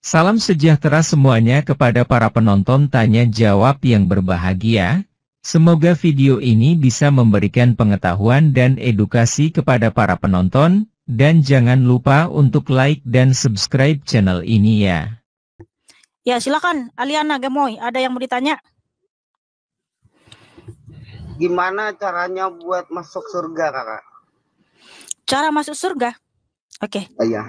Salam sejahtera semuanya kepada para penonton tanya jawab yang berbahagia. Semoga video ini bisa memberikan pengetahuan dan edukasi kepada para penonton, dan jangan lupa untuk like dan subscribe channel ini ya. Ya silakan, Aliana Gemoy, ada yang mau ditanya? Gimana caranya buat masuk surga, Kakak? Cara masuk surga? Oke. Iya.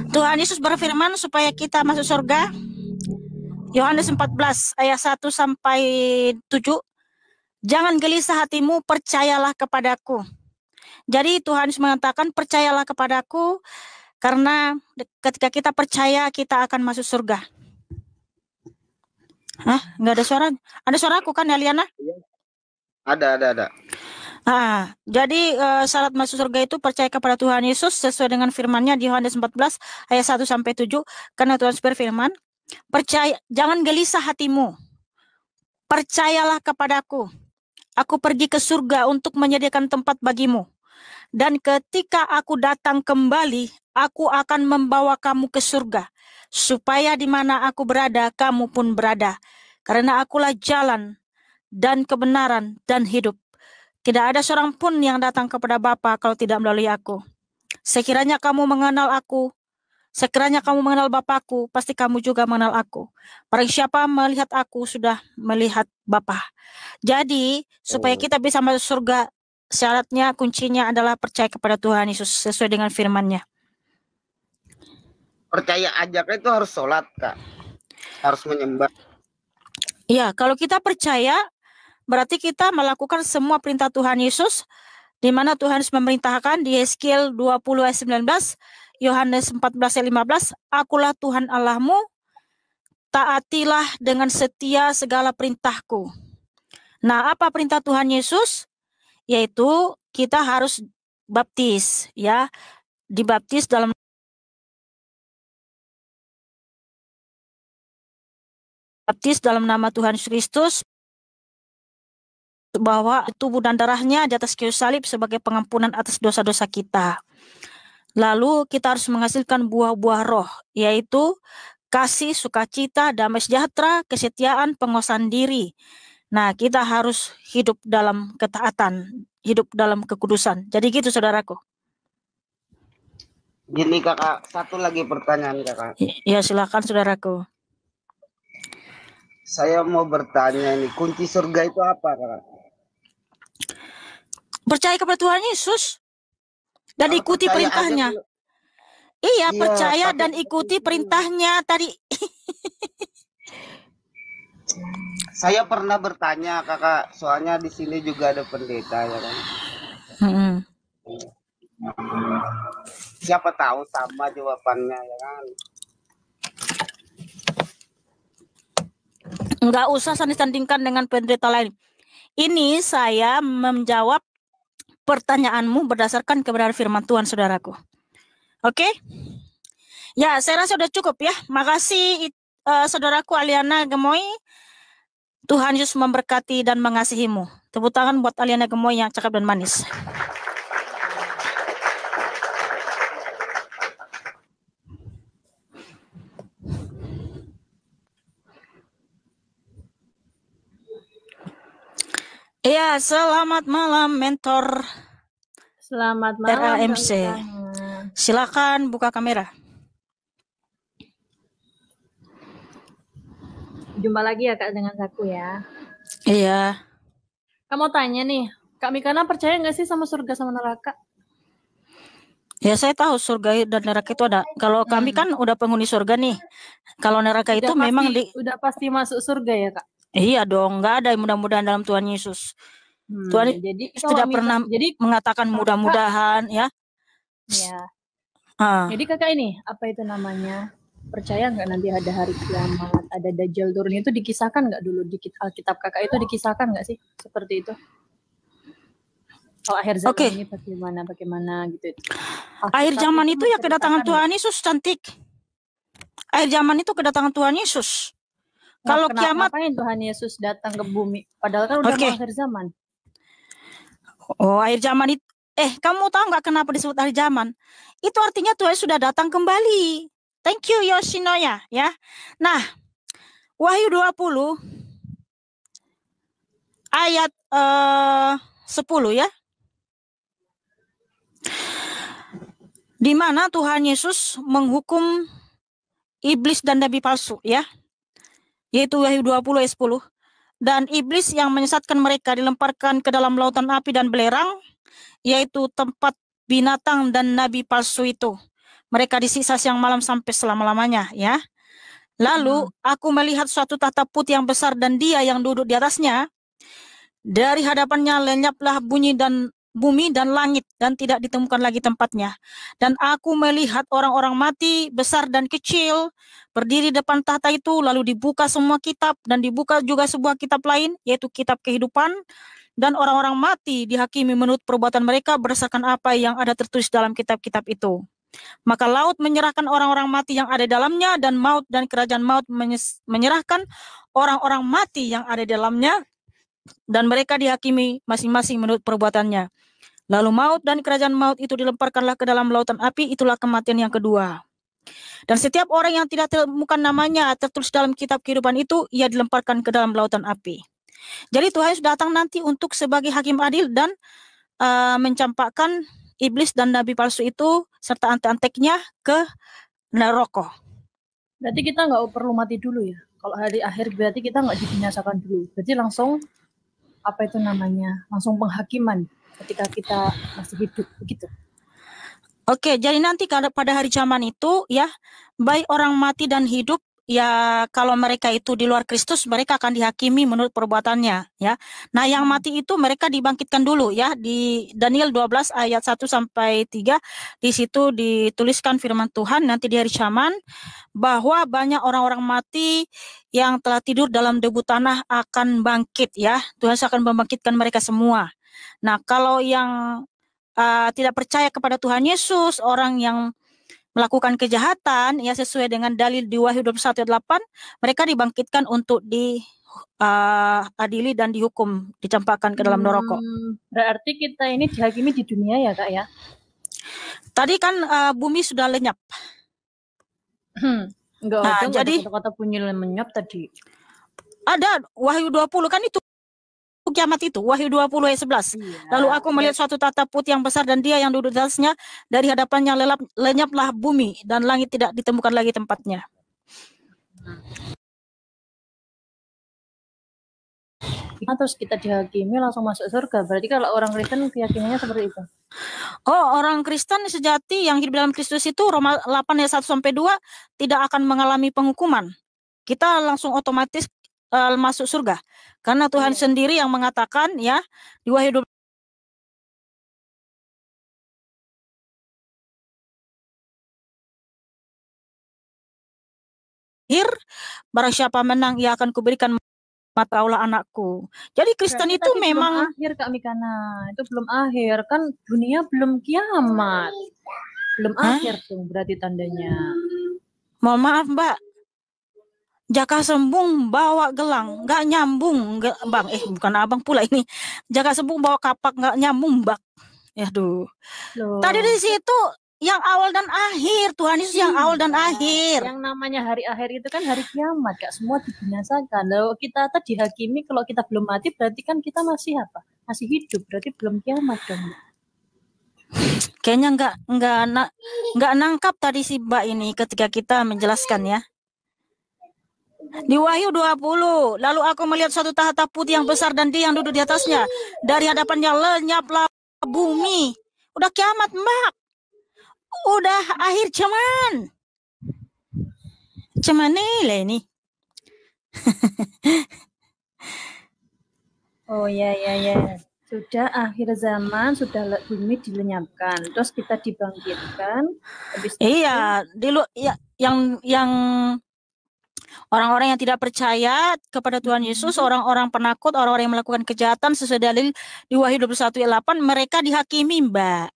Tuhan Yesus berfirman supaya kita masuk surga. Yohanes 14 ayat 1 sampai 7. Jangan gelisah hatimu, percayalah kepadaku. Jadi Tuhan Yesus mengatakan percayalah kepadaku, karena ketika kita percaya kita akan masuk surga. Hah? Nggak ada suara? Ada suaraku kan, Eliana? Ada. Jadi syarat masuk surga itu percaya kepada Tuhan Yesus sesuai dengan firman-Nya di Yohanes 14 ayat 1 sampai 7. Karena Tuhan berfirman, percaya, jangan gelisah hatimu. Percayalah kepadaku. Aku pergi ke surga untuk menyediakan tempat bagimu. Dan ketika aku datang kembali, aku akan membawa kamu ke surga, supaya di mana aku berada, kamu pun berada. Karena akulah jalan dan kebenaran dan hidup. Tidak ada seorang pun yang datang kepada Bapa kalau tidak melalui aku. Sekiranya kamu mengenal aku, sekiranya kamu mengenal Bapakku, pasti kamu juga mengenal aku. Barang siapa melihat aku, sudah melihat Bapa. Jadi, supaya kita bisa masuk surga, syaratnya, kuncinya adalah percaya kepada Tuhan Yesus sesuai dengan firman-Nya. Percaya aja kan itu harus sholat, Kak. Harus menyembah. Iya, kalau kita percaya, berarti kita melakukan semua perintah Tuhan Yesus, di mana Tuhan Yesus memerintahkan di Yeskiel 20 ayat 19, Yohanes 14 ayat 15, akulah Tuhan Allahmu, taatilah dengan setia segala perintahku. Nah, apa perintah Tuhan Yesus? Yaitu kita harus baptis, ya, dibaptis dalam nama Tuhan Yesus Kristus, bahwa tubuh dan darahnya di atas kayu salib sebagai pengampunan atas dosa-dosa kita. Lalu kita harus menghasilkan buah-buah roh, yaitu kasih, sukacita, damai sejahtera, kesetiaan, penguasaan diri. Nah, kita harus hidup dalam ketaatan, hidup dalam kekudusan. Jadi gitu, saudaraku. Gini, Kakak, satu lagi pertanyaan, Kakak. Ya, silakan, saudaraku. Saya mau bertanya nih, kunci surga itu apa, Kakak? Percaya kepada Tuhan Yesus dan Kalau ikuti perintahnya. Iya, percaya dan ikuti perintahnya tadi. Saya pernah bertanya, Kakak, soalnya di sini juga ada pendeta, ya kan? Siapa tahu sama jawabannya, ya kan? Enggak usah sanding-sandingkan dengan pendeta lain. Ini saya menjawab pertanyaanmu berdasarkan kebenaran firman Tuhan, saudaraku. Oke? Ya, saya rasa sudah cukup ya. Makasih saudaraku Aliana Gemoy. Tuhan Yesus memberkati dan mengasihimu. Tepuk tangan buat Aliana Gemoy yang cakap dan manis. Ya, selamat malam mentor. Selamat malam RAMC. Silakan buka kamera. Jumpa lagi ya Kak dengan aku ya. Iya. Kamu tanya nih, Kak Mikana percaya nggak sih sama surga sama neraka? Ya, saya tahu surga dan neraka itu ada. Kalau kami kan udah penghuni surga nih. Kalau neraka itu memang udah pasti masuk surga ya Kak? Iya dong, nggak ada mudah-mudahan dalam Tuhan Yesus. Tuhan jadi tidak pernah mengatakan mudah-mudahan ya. Ya. Jadi Kakak ini apa itu namanya? Percaya nggak nanti ada hari kiamat, ada Dajjal turun, itu dikisahkan nggak dulu di Alkitab Kakak itu dikisahkan nggak sih seperti itu? Kalau akhir zaman ini bagaimana gitu. Akhir zaman itu ya kedatangan Tuhan Yesus, cantik. Akhir zaman itu kedatangan Tuhan Yesus. Kalau kiamat, ngapain Tuhan Yesus datang ke bumi? Padahal kan udah mau akhir zaman. Oh, akhir zaman itu. Kamu tahu nggak kenapa disebut akhir zaman? Itu artinya Tuhan sudah datang kembali. Thank you Yoshinoya ya. Nah, Wahyu 20 ayat 10 ya. Di mana Tuhan Yesus menghukum iblis dan nabi palsu ya. Yaitu Wahyu 20 ayat 10. Dan iblis yang menyesatkan mereka dilemparkan ke dalam lautan api dan belerang, yaitu tempat binatang dan nabi palsu itu. Mereka disiksa siang malam sampai selama-lamanya ya. Lalu aku melihat suatu tahta putih yang besar dan Dia yang duduk di atasnya. Dari hadapannya lenyaplah bumi dan langit dan tidak ditemukan lagi tempatnya. Dan aku melihat orang-orang mati besar dan kecil berdiri depan tahta itu, lalu dibuka semua kitab dan dibuka juga sebuah kitab lain, yaitu kitab kehidupan. Dan orang-orang mati dihakimi menurut perbuatan mereka berdasarkan apa yang ada tertulis dalam kitab-kitab itu. Maka laut menyerahkan orang-orang mati yang ada di dalamnya, dan maut dan kerajaan maut menyerahkan orang-orang mati yang ada di dalamnya, dan mereka dihakimi masing-masing menurut perbuatannya. Lalu maut dan kerajaan maut itu dilemparkanlah ke dalam lautan api, itulah kematian yang kedua. Dan setiap orang yang tidak ditemukan namanya tertulis dalam kitab kehidupan itu, ia dilemparkan ke dalam lautan api. Jadi Tuhan Yesus datang nanti untuk sebagai hakim adil dan mencampakkan iblis dan nabi palsu itu serta antek-anteknya ke neraka. Berarti kita nggak perlu mati dulu ya. Kalau hari akhir berarti kita nggak dibinasakan dulu. Berarti langsung langsung penghakiman ketika kita masih hidup begitu. Oke, jadi nanti pada hari zaman itu ya, baik orang mati dan hidup ya, kalau mereka itu di luar Kristus, mereka akan dihakimi menurut perbuatannya ya. Nah, yang mati itu mereka dibangkitkan dulu ya. Di Daniel 12 ayat 1 sampai 3 di situ dituliskan firman Tuhan nanti di hari zaman bahwa banyak orang-orang mati yang telah tidur dalam debu tanah akan bangkit ya. Tuhan akan membangkitkan mereka semua. Nah, kalau yang tidak percaya kepada Tuhan Yesus, orang yang melakukan kejahatan ya sesuai dengan dalil di Wahyu 21 ayat 8, mereka dibangkitkan untuk diadili dan dihukum, dicampakkan ke dalam neraka. Berarti kita ini dihakimi di dunia ya, Kak ya? Tadi kan bumi sudah lenyap. Enggak ada jadi kata-kata bunyi lenyap tadi. Ada Wahyu 20 kan itu kiamat itu, Wahyu 20 ayat 11. Lalu aku melihat suatu tahta putih yang besar dan Dia yang duduk di atasnya, dari hadapannya lenyaplah bumi dan langit tidak ditemukan lagi tempatnya. Terus kita dihakimi langsung masuk surga. Berarti kalau orang Kristen keyakinannya seperti itu. Oh, orang Kristen sejati yang hidup dalam Kristus itu Roma 8 ayat 1 sampai 2 tidak akan mengalami penghukuman. Kita langsung otomatis masuk surga. Karena Tuhan sendiri yang mengatakan ya di Wahyu 12, barang siapa menang ia akan kuberikan mata Allah anakku. Jadi Kristen itu memang belum akhir Kak Mikana. Itu belum akhir, kan dunia belum kiamat. Belum akhir tuh berarti tandanya. Mohon maaf Mbak, Jaka Sembung bawa gelang, nggak nyambung, Bang. Bukan abang pula ini. Jaka Sembung bawa kapak, nggak nyambung, Bang. Aduh. Tadi di situ yang awal dan akhir, Tuhan Yesus yang awal dan akhir. Yang namanya hari akhir itu kan hari kiamat, Kak. Semua dibinasakan. Lalu kita tadi dihakimi kalau kita belum mati, berarti kan kita masih apa? Masih hidup, berarti belum kiamat dong. Kayaknya nggak nangkap tadi si Mbak ini ketika kita menjelaskan ya. Di Wahyu 20, lalu aku melihat suatu tahta putih yang besar dan Dia yang duduk di atasnya. Dari hadapannya lenyaplah bumi. Udah kiamat, Mbak. Udah akhir zaman. Cuman nilai nih. Oh ya. Sudah akhir zaman, sudah bumi dilenyapkan. Terus kita dibangkitkan. Habis iya, yang orang-orang yang tidak percaya kepada Tuhan Yesus, orang-orang penakut, orang-orang yang melakukan kejahatan sesuai dalil di Wahyu 21 ayat 8, mereka dihakimi, Mbak.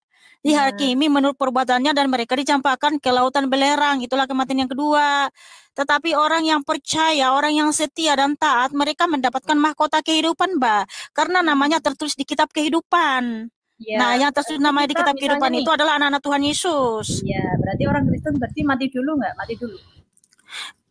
dihakimi menurut perbuatannya dan mereka dicampakkan ke lautan belerang. Itulah kematian yang kedua. Tetapi orang yang percaya, orang yang setia dan taat, mereka mendapatkan mahkota kehidupan, Mbak. Karena namanya tertulis di kitab kehidupan. Ya, nah, yang tertulis namanya di kitab kehidupan nih, itu adalah anak-anak Tuhan Yesus. Iya, berarti orang Kristen berarti mati dulu nggak? Mati dulu.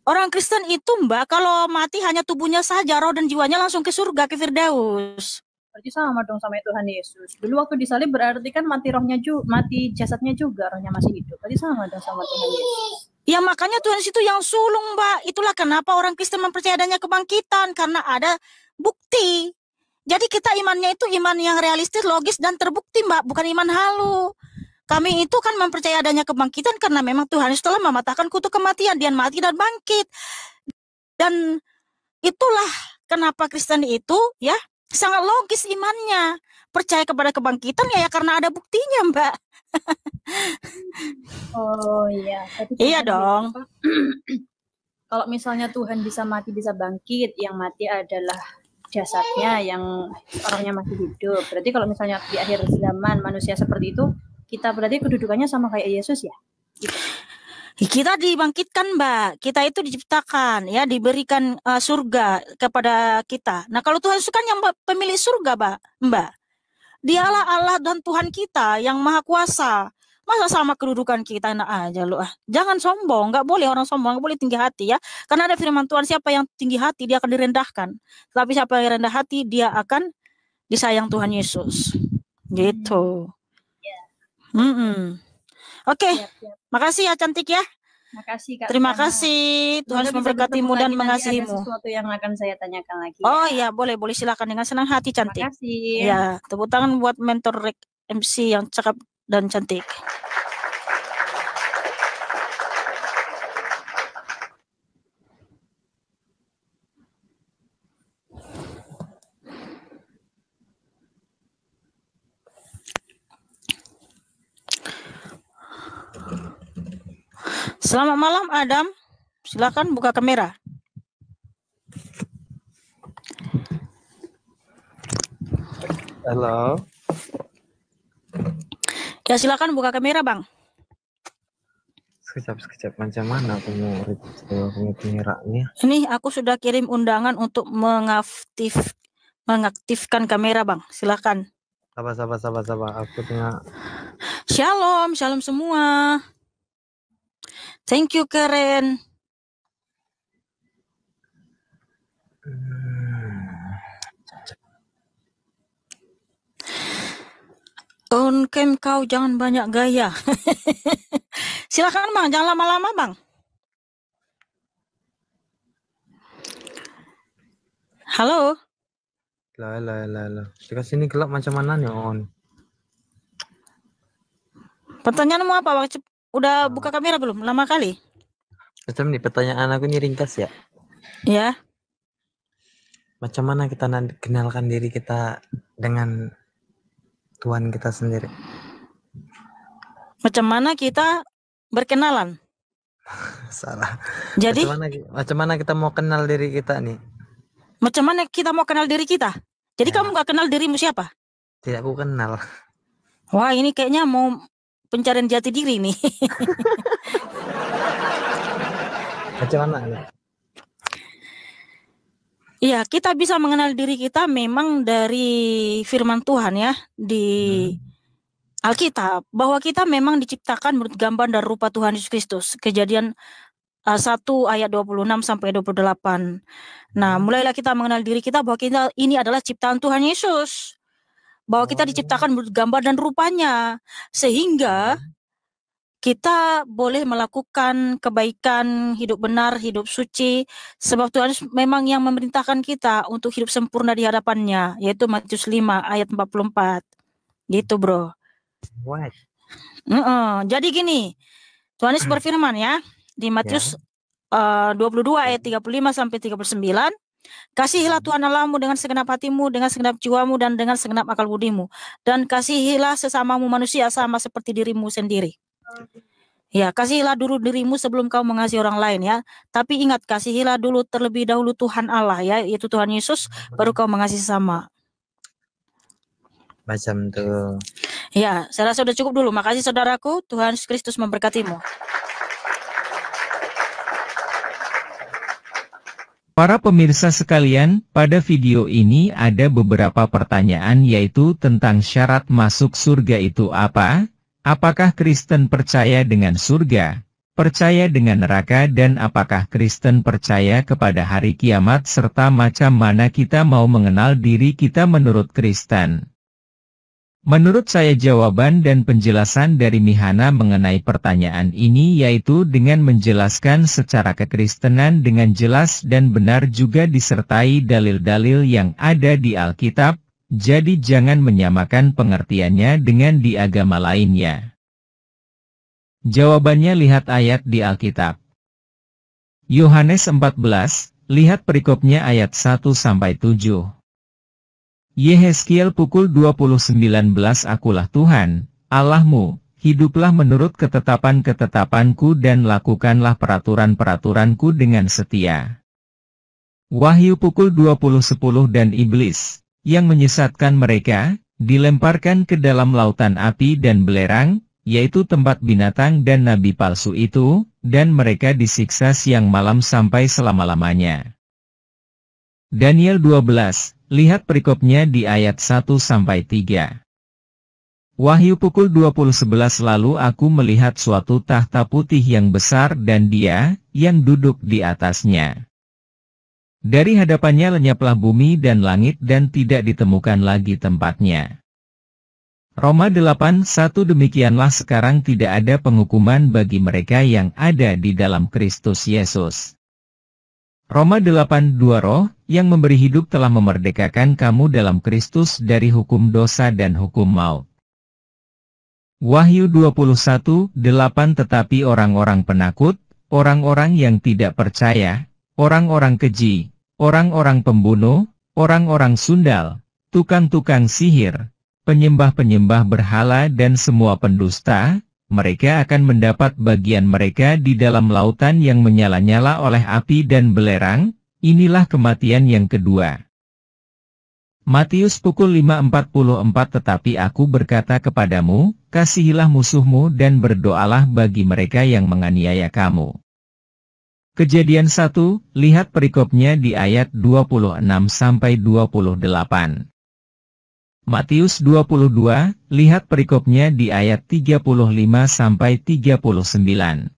Orang Kristen itu, Mbak, kalau mati hanya tubuhnya saja, roh dan jiwanya langsung ke surga, ke Firdaus. Berarti sama dong sama Tuhan Yesus. Dulu waktu disalib berarti kan mati rohnya juga, mati jasadnya juga, rohnya masih hidup. Berarti sama dong sama Tuhan Yesus. Ya makanya Tuhan Yesus itu yang sulung, Mbak. Itulah kenapa orang Kristen mempercayai adanya kebangkitan, karena ada bukti. Jadi kita imannya itu iman yang realistis, logis, dan terbukti, Mbak. Bukan iman halu. Kami itu kan mempercayai adanya kebangkitan karena memang Tuhan Yesus telah mematahkan kutuk kematian. Dia mati dan bangkit. Dan itulah kenapa Kristen itu ya sangat logis imannya. Percaya kepada kebangkitan ya karena ada buktinya, Mbak. Oh iya. Iya dong. Kalau misalnya Tuhan bisa mati, bisa bangkit, yang mati adalah jasadnya, yang orangnya masih hidup. Berarti kalau misalnya di akhir zaman manusia seperti itu, kita berarti kedudukannya sama kayak Yesus ya? Gitu. Kita dibangkitkan, Mbak. Kita itu diciptakan, ya, diberikan surga kepada kita. Nah, kalau Tuhan itu kan yang pemilik surga, Mbak. Dialah Allah dan Tuhan kita yang maha kuasa. Masa sama kedudukan kita, enak aja loh. Jangan sombong, nggak boleh orang sombong, nggak boleh tinggi hati ya. Karena ada firman Tuhan, siapa yang tinggi hati dia akan direndahkan. Tapi siapa yang rendah hati dia akan disayang Tuhan Yesus. Gitu. Oke. Makasih ya cantik ya. Makasih Kak. Terima kasih. Tuhan memberkatimu dan mengasihimu. Ada sesuatu yang akan saya tanyakan lagi. Oh ya, boleh silakan dengan senang hati cantik. Terima kasih. Ya, tepuk tangan buat mentor MC yang cakep dan cantik. Selamat malam Adam, silakan buka kamera. Halo. Ya silakan buka kamera Bang. Sekejap, macam mana aku mau register kameranya? Ini aku sudah kirim undangan untuk mengaktifkan kamera Bang, silakan. Sabar, aku tengah. Shalom semua. Thank you Karen. On cam kau jangan banyak gaya. Silakan Bang, jangan lama-lama Bang. Halo. Lah. Dekat sini gelap macam mana nih On? Pertanyaanmu apa Bang? Udah buka kamera belum? Lama kali. Macam nih pertanyaan aku ini ringkas ya. Ya. Macam mana kita kenalkan diri kita dengan Tuhan kita sendiri? Macam mana kita berkenalan? Salah. Jadi macam mana kita mau kenal diri kita nih? Macam mana kita mau kenal diri kita? Jadi ya. Kamu gak kenal dirimu siapa? Tidak aku kenal. Wah ini kayaknya mau pencarian jati diri nih. Macam mana ya? Iya, kita bisa mengenal diri kita memang dari firman Tuhan ya di Alkitab, bahwa kita memang diciptakan menurut gambar dan rupa Tuhan Yesus Kristus. Kejadian 1 ayat 26 sampai 28. Nah, mulailah kita mengenal diri kita bahwa kita ini adalah ciptaan Tuhan Yesus. Bahwa kita diciptakan menurut gambar dan rupanya, sehingga kita boleh melakukan kebaikan, hidup benar, hidup suci, sebab Tuhan memang yang memerintahkan kita untuk hidup sempurna di hadapannya, yaitu Matius 5 ayat 44. Gitu bro. What? Jadi gini, Tuhan Yesus berfirman ya, di Matius 22 ayat 35 sampai 39, kasihilah Tuhan Allahmu dengan segenap hatimu, dengan segenap jiwamu, dan dengan segenap akal budimu, dan kasihilah sesamamu manusia sama seperti dirimu sendiri. Ya, kasihilah dulu dirimu sebelum kau mengasihi orang lain ya. Tapi ingat, kasihilah dulu terlebih dahulu Tuhan Allah ya, yaitu Tuhan Yesus, baru kau mengasihi sama. Macam tuh. Ya, saya rasa sudah cukup dulu. Makasih saudaraku. Tuhan Yesus Kristus memberkatimu. Para pemirsa sekalian, pada video ini ada beberapa pertanyaan yaitu tentang syarat masuk surga itu apa? Apakah Kristen percaya dengan surga? Percaya dengan neraka dan apakah Kristen percaya kepada hari kiamat serta macam mana kita mau mengenal diri kita menurut Kristen? Menurut saya jawaban dan penjelasan dari Mihana mengenai pertanyaan ini yaitu dengan menjelaskan secara kekristenan dengan jelas dan benar juga disertai dalil-dalil yang ada di Alkitab, jadi jangan menyamakan pengertiannya dengan di agama lainnya. Jawabannya lihat ayat di Alkitab. Yohanes 14, lihat perikopnya ayat 1-7. Yehezkiel pukul 20:19 Akulah Tuhan, Allahmu, hiduplah menurut ketetapan-ketetapanku dan lakukanlah peraturan-peraturanku dengan setia. Wahyu pukul 20:10 Dan iblis, yang menyesatkan mereka, dilemparkan ke dalam lautan api dan belerang, yaitu tempat binatang dan nabi palsu itu, dan mereka disiksa siang malam sampai selama-lamanya. Daniel 12, lihat perikopnya di ayat 1-3. Wahyu pukul 20:11 Lalu aku melihat suatu tahta putih yang besar dan Dia, yang duduk di atasnya. Dari hadapannya lenyaplah bumi dan langit dan tidak ditemukan lagi tempatnya. Roma 8:1 Demikianlah sekarang tidak ada penghukuman bagi mereka yang ada di dalam Kristus Yesus. Roma 8:2 Roh, yang memberi hidup telah memerdekakan kamu dalam Kristus dari hukum dosa dan hukum maut. Wahyu 21:8 Tetapi orang-orang penakut, orang-orang yang tidak percaya, orang-orang keji, orang-orang pembunuh, orang-orang sundal, tukang-tukang sihir, penyembah-penyembah berhala dan semua pendusta, mereka akan mendapat bagian mereka di dalam lautan yang menyala-nyala oleh api dan belerang. Inilah kematian yang kedua. Matius pukul 5:44 Tetapi aku berkata kepadamu, kasihilah musuhmu dan berdoalah bagi mereka yang menganiaya kamu. Kejadian 1, lihat perikopnya di ayat 26-28. Matius 22, lihat perikopnya di ayat 35-39.